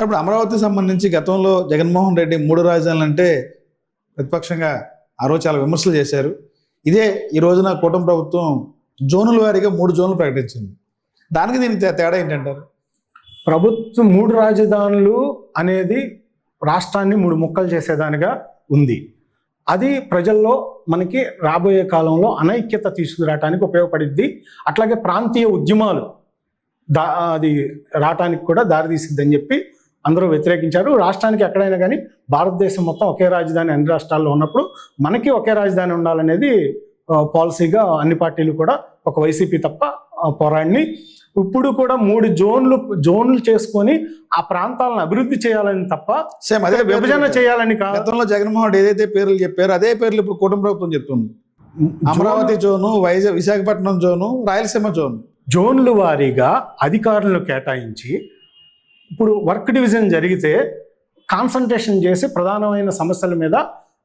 Sir ఇప్పుడు అమరావతి సంబంధించి గతంలో జగన్మోహన్ రెడ్డి 3 రాజధానులు అంటే ప్రతిపక్షంగా ఆ రోజు చాలా విమర్శలు చేశారు. ఇదే ఈ రోజున కూటమి ప్రభుత్వం జోనుల వారీగా 3 జోన్లు ప్రకటించింది. దానికి దీనికి తేడా ఏంటంటారు? ప్రభుత్వం 3 రాజధానులు అనేది రాష్ట్రాన్ని 3 ముక్కలు చేసేదానిగా ఉంది. అది ప్రజల్లో మనకి రాబోయే కాలంలో అనైక్యత తీసుకురావడానికి ఉపయోగపడిద్ది. అట్లాగే ప్రాంతీయ ఉద్యమాలు అది రావటానికి కూడా దారితీసిద్దని చెప్పి అందరూ వ్యతిరేకించారు. రాష్ట్రానికి ఎక్కడైనా కానీ భారతదేశం మొత్తం ఒకే రాజధాని అన్ని రాష్ట్రాల్లో ఉన్నప్పుడు మనకి ఒకే రాజధాని ఉండాలనేది పాలసీగా అన్ని పార్టీలు కూడా, ఒక వైసీపీ తప్ప పోరాడిని. ఇప్పుడు కూడా 3 జోన్లు చేసుకొని ఆ ప్రాంతాలను అభివృద్ధి చేయాలని తప్ప సేమ్ అదే విభజన చేయాలని కాదు. గతంలో జగన్మోహన్ రెడ్డి ఏదైతే పేర్లు చెప్పారో అదే పేర్లు ఇప్పుడు కూటమి ప్రభుత్వం చెప్తుంది. Amaravati zone, Visakhapatnam zone, Rayalaseema zone. జోన్లు వారీగా అధికారులను కేటాయించి ఇప్పుడు వర్క్ డివిజన్ జరిగితే కాన్సన్ట్రేషన్ చేసి ప్రధానమైన సమస్యల మీద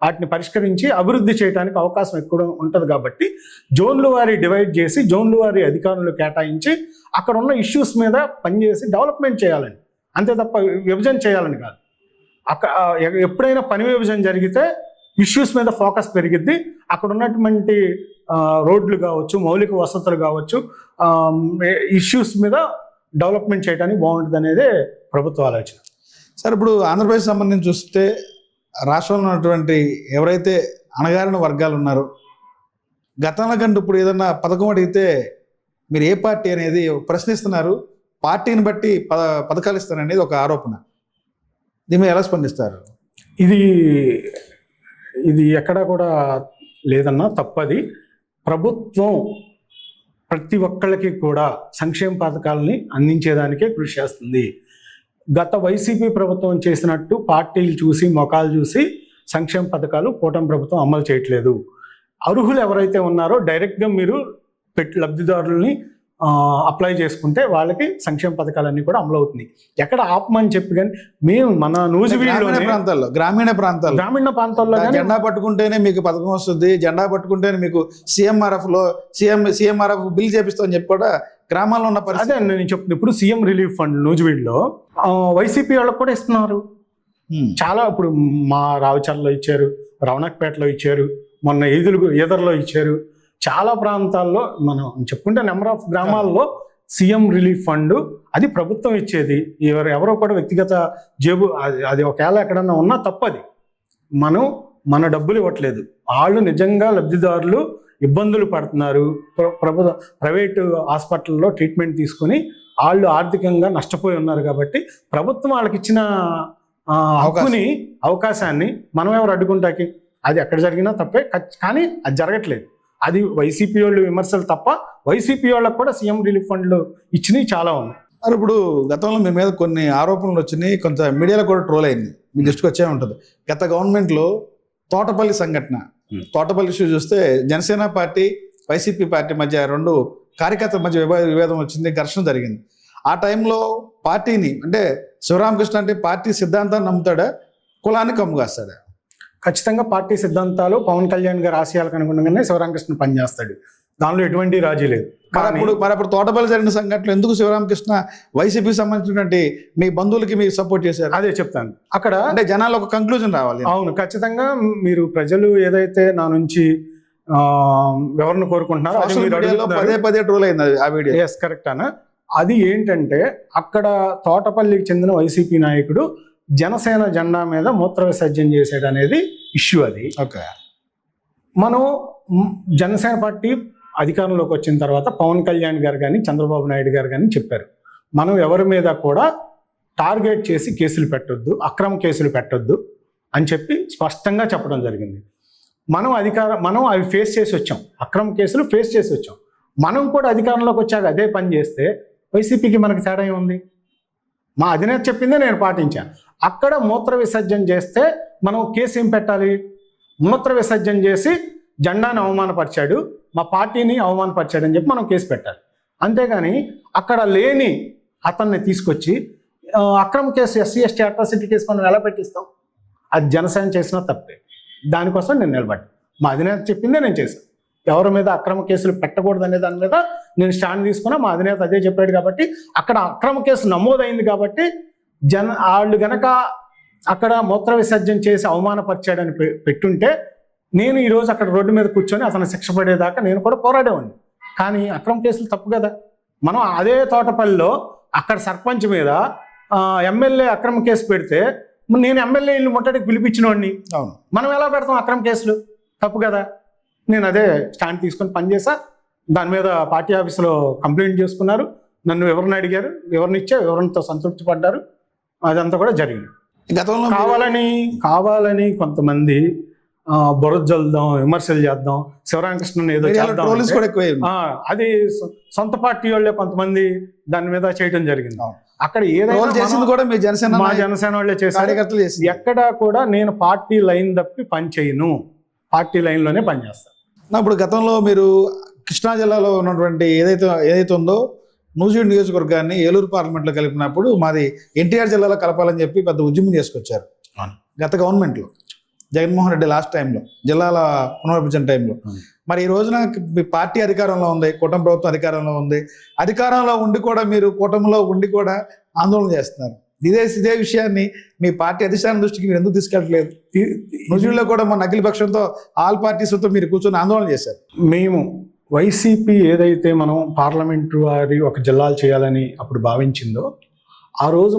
వాటిని పరిష్కరించి అభివృద్ధి చేయడానికి అవకాశం ఎక్కువ ఉంటుంది. కాబట్టి జోన్లు వారి డివైడ్ చేసి జోన్లు వారి అధికారులు కేటాయించి అక్కడ ఉన్న ఇష్యూస్ మీద పనిచేసి డెవలప్మెంట్ చేయాలని, అంతే తప్ప విభజన చేయాలని కాదు. ఎప్పుడైనా పని విభజన జరిగితే ఇష్యూస్ మీద ఫోకస్ పెరిగిద్ది. అక్కడ ఉన్నటువంటి రోడ్లు కావచ్చు, మౌలిక వసతులు కావచ్చు, ఇష్యూస్ మీద డెవలప్మెంట్ చేయడానికి బాగుంటుంది అనేదే ప్రభుత్వ ఆలోచన. సార్ ఇప్పుడు ఆంధ్రప్రదేశ్ సంబంధించి చూస్తే రాష్ట్రంలో ఉన్నటువంటి ఎవరైతే అణగారిన వర్గాలు ఉన్నారో గతంలో కంటే ఇప్పుడు ఏదన్నా పథకం అడిగితే మీరు ఏ పార్టీ అనేది ప్రశ్నిస్తున్నారు. పార్టీని బట్టి పథకాలు ఇస్తారనేది ఒక ఆరోపణ. దీని మీద ఎలా స్పందిస్తారు? ఇది ఎక్కడా కూడా లేదన్నా తప్పది. ప్రభుత్వం ప్రతి ఒక్కళ్ళకి కూడా సంక్షేమ పథకాలని అందించేదానికే కృషి చేస్తుంది. గత వైసీపీ ప్రభుత్వం చేసినట్టు పార్టీలు చూసి మొఖాలు చూసి సంక్షేమ పథకాలు కూటమి ప్రభుత్వం అమలు చేయట్లేదు. అర్హులు ఎవరైతే ఉన్నారో డైరెక్ట్గా మీరు లబ్ధిదారులని అప్లై చేసుకుంటే వాళ్ళకి సంక్షేమ పథకాలన్నీ కూడా అమలు అవుతున్నాయి. ఎక్కడ ఆపమని చెప్పి కానీ మేము మన గ్రామీణ ప్రాంతాల్లో జెండా పట్టుకుంటేనే మీకు పథకం వస్తుంది, జెండా పట్టుకుంటేనే మీకు సీఎంఆర్ఎఫ్ బిల్ చేపిస్తామని చెప్పి కూడా గ్రామాల్లో ఉన్న పరిస్థితి. అదే నేను చెప్తున్నాను. ఇప్పుడు సీఎం రిలీఫ్ ఫండ్ నూజివీడులో వైసీపీ వాళ్ళకి కూడా ఇస్తున్నారు. చాలా ఇప్పుడు మా రావుచర్లో ఇచ్చారు, రవణక్పేటలో ఇచ్చారు, మొన్న ఈదర్లో ఇచ్చారు. చాలా ప్రాంతాల్లో మనం చెప్పుకుంటే నెంబర్ ఆఫ్ గ్రామాల్లో సీఎం రిలీఫ్ ఫండ్ అది ప్రభుత్వం ఇచ్చేది. ఎవరో కూడా వ్యక్తిగత జేబు అది ఒకవేళ ఎక్కడన్నా ఉన్నా తప్పది. మన డబ్బులు ఇవ్వట్లేదు. వాళ్ళు నిజంగా లబ్ధిదారులు ఇబ్బందులు పడుతున్నారు. ప్రైవేటు హాస్పిటల్లో ట్రీట్మెంట్ తీసుకుని వాళ్ళు ఆర్థికంగా నష్టపోయి ఉన్నారు. కాబట్టి ప్రభుత్వం వాళ్ళకి ఇచ్చిన అవకాశాన్ని మనం ఎవరు అడ్డుకుంటాకి? అది ఎక్కడ జరిగినా తప్పే, కానీ అది జరగట్లేదు. అది వైసీపీ వాళ్ళు విమర్శలు తప్ప వైసీపీ వాళ్ళకు కూడా సీఎం రిలీఫ్ ఫండ్లు ఇచ్చినవి చాలా ఉన్నాయి. మరి ఇప్పుడు గతంలో మీ మీద కొన్ని ఆరోపణలు వచ్చినాయి, కొంత మీడియాలో కూడా ట్రోల్ అయింది, మీ దృష్టికి వచ్చే ఉంటుంది. గత గవర్నమెంట్లో తోటపల్లి సంఘటన, తోటపల్లి ఇష్యూ చూస్తే జనసేన పార్టీ వైసీపీ పార్టీ మధ్య 2 కార్యకర్తల మధ్య విభేదం వచ్చింది, ఘర్షణ జరిగింది. ఆ టైంలో పార్టీని అంటే శివరామకృష్ణ అంటే పార్టీ సిద్ధాంతాన్ని నమ్ముతాడా, కులాన్ని కమ్ముగాస్తాడా? ఖచ్చితంగా పార్టీ సిద్ధాంతాలు పవన్ కళ్యాణ్ గారి ఆశయాలకు అనుగుణంగానే శివరామకృష్ణ పనిచేస్తాడు. దానిలో ఎటువంటి రాజీ లేదు. అప్పుడు తోటపల్లి జరిగిన సంఘటనలు ఎందుకు శివరామకృష్ణ వైసీపీకి సంబంధించినటువంటి మీ బంధువులకి మీరు సపోర్ట్ చేశారు? అదే చెప్తాను. అక్కడ అంటే జనాలు ఒక కంక్లూజన్ రావాలి. అవును, ఖచ్చితంగా మీరు ప్రజలు ఏదైతే నా నుంచి ఎవరిని కోరుకుంటున్నారో పదే ట్రోల్ అయింది ఆ వీడియో. ఎస్, కరెక్ట్ అన్న. అది ఏంటంటే అక్కడ తోటపల్లికి చెందిన వైసీపీ నాయకుడు జనసేన జెండా మీద మూత్ర విసర్జన చేసేది అనేది ఇష్యూ. అది ఓకే. మనం జనసేన పార్టీ అధికారంలోకి వచ్చిన తర్వాత పవన్ కళ్యాణ్ గారు కానీ చంద్రబాబు నాయుడు గారు కానీ చెప్పారు, మనం ఎవరి మీద కూడా టార్గెట్ చేసి కేసులు పెట్టొద్దు, అక్రమ కేసులు పెట్టొద్దు అని చెప్పి స్పష్టంగా చెప్పడం జరిగింది. మనం అవి ఫేస్ చేసి వచ్చాం, అక్రమ కేసులు ఫేస్ చేసి వచ్చాం. మనం కూడా అధికారంలోకి వచ్చాక అదే పని చేస్తే వైసీపీకి మనకి తేడా ఉంది. మా అధినేత చెప్పిందే నేను పాటించాను. అక్కడ మూత్ర విసర్జన చేస్తే మనం కేసు ఏం పెట్టాలి? మూత్ర విసర్జన చేసి జెండాను అవమానపరిచాడు, మా పార్టీని అవమానపరిచాడు అని చెప్పి మనం కేసు పెట్టాలి. అంతేగాని అక్కడ లేని అతన్ని తీసుకొచ్చి అక్రమ కేసు SC/ST అట్రాసిటీ కేసు మనం ఎలా పెట్టిస్తాం? అది జనసేన చేసినా తప్పే. దానికోసం నేను నిలబడ్డా. మా అధినేత చెప్పిందే నేను చేశాను. ఎవరి మీద అక్రమ కేసులు పెట్టకూడదు అనే దాని మీద నేను స్టాండ్ తీసుకున్నా. మా అధినేత అదే చెప్పాడు కాబట్టి అక్కడ అక్రమ కేసు నమోదైంది కాబట్టి వాళ్ళు గనక అక్కడ మూత్ర విసర్జన చేసి అవమానపరిచాడని పెట్టుంటే నేను ఈరోజు అక్కడ రోడ్డు మీద కూర్చొని అతను శిక్ష పడేదాకా నేను కూడా పోరాడేవాడిని. కానీ అక్రమ కేసులు తప్పు కదా. మనం అదే తోటపల్లిలో అక్కడ సర్పంచ్ మీద ఎమ్మెల్యే అక్రమ కేసు పెడితే నేను ఎమ్మెల్యే ఇల్లు ముట్టడికి పిలిపించిన వాడిని. అవును, మనం ఎలా పెడతాం అక్రమ కేసులు? తప్పు కదా. నేను అదే స్టాండ్ తీసుకొని పనిచేసా. దాని మీద పార్టీ ఆఫీసులో కంప్లైంట్ చేసుకున్నారు. నన్ను వివరణ అడిగారు, వివరణ ఇచ్చా, వివరణతో సంతృప్తి పడ్డారు. అదంతా కూడా జరిగింది. గతంలో కావాలని కొంతమంది బురద జల్లుదాం, విమర్శలు చేద్దాం, శివరామకృష్ణన్ ఏదో చేద్దాం, అది సొంత పార్టీ వాళ్ళే కొంతమంది దాని మీద చేయడం జరిగింది. అక్కడ ఏదైనా చేసింది కూడా మీ జనసేన, మా జనసేన వాళ్ళే చేశారు. ఎక్కడా కూడా నేను పార్టీ లైన్ తప్పి పని చేయను, పార్టీ లైన్లోనే పనిచేస్తాను. ఇప్పుడు గతంలో మీరు కృష్ణా జిల్లాలో ఉన్నటువంటి ఏదైతే ఉందో నూజివీడు నియోజకవర్గాన్ని ఏలూరు పార్లమెంట్లో కలిపినప్పుడు మాది ఎన్టీఆర్ జిల్లాలో కలపాలని చెప్పి పెద్ద ఉద్యమం చేసుకొచ్చారు గత గవర్నమెంట్లో, జగన్మోహన్ రెడ్డి లాస్ట్ టైంలో, జిల్లాల పునర్విభజన టైంలో. మరి ఈ రోజున మీ పార్టీ అధికారంలో ఉంది, కూటమి ప్రభుత్వం అధికారంలో ఉంది. అధికారంలో ఉండి కూడా మీరు కూటమిలో ఉండి కూడా ఆందోళన చేస్తున్నారు. ఇదే విషయాన్ని మీ పార్టీ అధిష్టానం దృష్టికి మీరు ఎందుకు తీసుకెళ్ళట్లేదు? నూజివీడులో కూడా మన అఖిల పక్షంతో ఆల్ పార్టీస్తో మీరు కూర్చొని ఆందోళన చేశారు. మేము వైసీపీ ఏదైతే మనం పార్లమెంటు వారి ఒక జిల్లాలు చేయాలని అప్పుడు భావించిందో, ఆ రోజు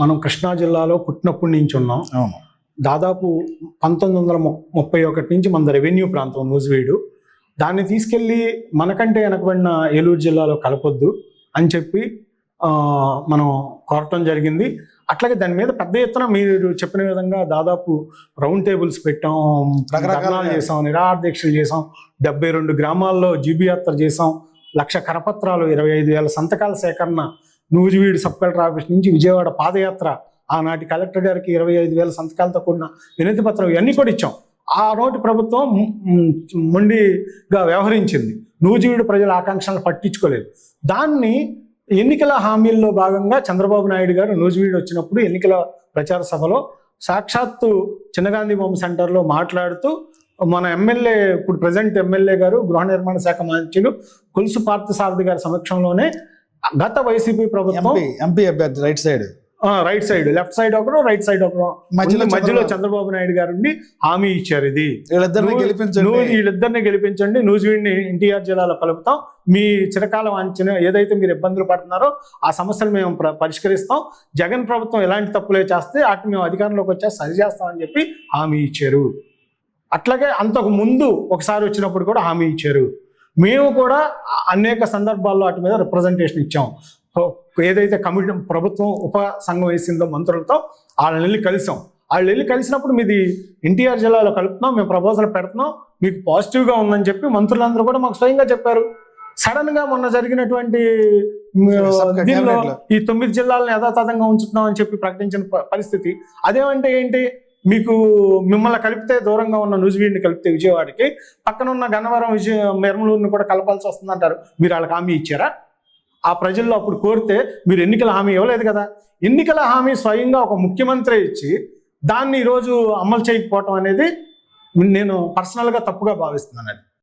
మనం కృష్ణా జిల్లాలో పుట్టినప్పటి నుంచి ఉన్నాం. అవును, దాదాపు 1931 నుంచి మన రెవెన్యూ ప్రాంతం నూజివీడు. దాన్ని తీసుకెళ్ళి మనకంటే వెనకబడిన ఏలూరు జిల్లాలో కలపొద్దు అని చెప్పి మనం కోరటం జరిగింది. అట్లాగే దాని మీద పెద్ద ఎత్తున మీరు చెప్పిన విధంగా దాదాపు రౌండ్ టేబుల్స్ పెట్టాం, రకరకాలు చేసాం, నిరాహార దీక్షలు చేసాం, 72 గ్రామాల్లో జీబీ యాత్ర చేసాం, 1,00,000 కరపత్రాలు, 25,000 సంతకాల సేకరణ, నూజివీడు సబ్ కలెక్టర్ ఆఫీస్ నుంచి విజయవాడ పాదయాత్ర, ఆనాటి కలెక్టర్ గారికి 25,000 సంతకాలతో కూడిన వినతి పత్రం, ఇవన్నీ కూడా ఇచ్చాం. ఆ నోటి ప్రభుత్వం మొండిగా వ్యవహరించింది. నూజివీడు ప్రజల ఆకాంక్షలను పట్టించుకోలేదు. దాన్ని ఎన్నికల హామీల్లో భాగంగా చంద్రబాబు నాయుడు గారు నూజివీడు వచ్చినప్పుడు ఎన్నికల ప్రచార సభలో సాక్షాత్తు చిన్నగాంధీ బొమ్మ సెంటర్లో మాట్లాడుతూ మన ఎమ్మెల్యే, ఇప్పుడు ప్రజెంట్ ఎమ్మెల్యే గారు, గృహ నిర్మాణ శాఖ మంత్రులు కొలుసు పార్థసారథి గారి సమక్షంలోనే గత వైసీపీ ప్రభుత్వం ఎంపీ అభ్యర్థి రైట్ సైడ్, లెఫ్ట్ సైడ్ ఒకరు, రైట్ సైడ్ ఒకరు, మధ్యలో చంద్రబాబు నాయుడు గారు హామీ ఇచ్చారు. ఇది వీళ్ళిద్దరిని గెలిపించండి, నూజివీడిని ఎన్టీఆర్ జిల్లాలో కలుపుతాం, మీ చిరకాల వాంఛన ఏదైతే మీరు ఇబ్బందులు పడుతున్నారో ఆ సమస్యలు మేము పరిష్కరిస్తాం, జగన్ ప్రభుత్వం ఎలాంటి తప్పులే చేస్తే వాటిని మేము అధికారంలోకి వచ్చేసి సరి చేస్తామని చెప్పి హామీ ఇచ్చారు. అట్లాగే అంతకు ముందు ఒకసారి వచ్చినప్పుడు కూడా హామీ ఇచ్చారు. మేము కూడా అనేక సందర్భాల్లో వాటి మీద రిప్రజెంటేషన్ ఇచ్చాం. ఏదైతే కమిటీ ప్రభుత్వం ఉప సంఘం వేసిందో మంత్రులతో వాళ్ళని వెళ్ళి కలిసాం. వాళ్ళు వెళ్ళి కలిసినప్పుడు మీది ఎన్టీఆర్ జిల్లాలో కలుపుతున్నాం, మేము ప్రపోజల్ పెడుతున్నాం, మీకు పాజిటివ్గా ఉందని చెప్పి మంత్రులందరూ కూడా మాకు స్వయంగా చెప్పారు. సడన్ గా మొన్న జరిగినటువంటి దీనిలో ఈ 9 జిల్లాలను యథాతథంగా ఉంచుతున్నాం అని చెప్పి ప్రకటించిన పరిస్థితి. అదేమంటే ఏంటి, మిమ్మల్ని కలిపితే దూరంగా ఉన్న నూజివీడిని కలిపితే విజయవాడకి, పక్కన ఉన్న గన్నవరం మెర్మలూరుని కూడా కలపాల్సి వస్తుందంటారు. మీరు వాళ్ళకి హామీ ఇచ్చారా? ఆ ప్రజల్లో అప్పుడు కోరితే మీరు ఎన్నికల హామీ ఇవ్వలేదు కదా. ఎన్నికల హామీ స్వయంగా ఒక ముఖ్యమంత్రి ఇచ్చి దాన్ని ఈరోజు అమలు చేయకపోవటం అనేది నేను పర్సనల్గా తప్పుగా భావిస్తున్నాను.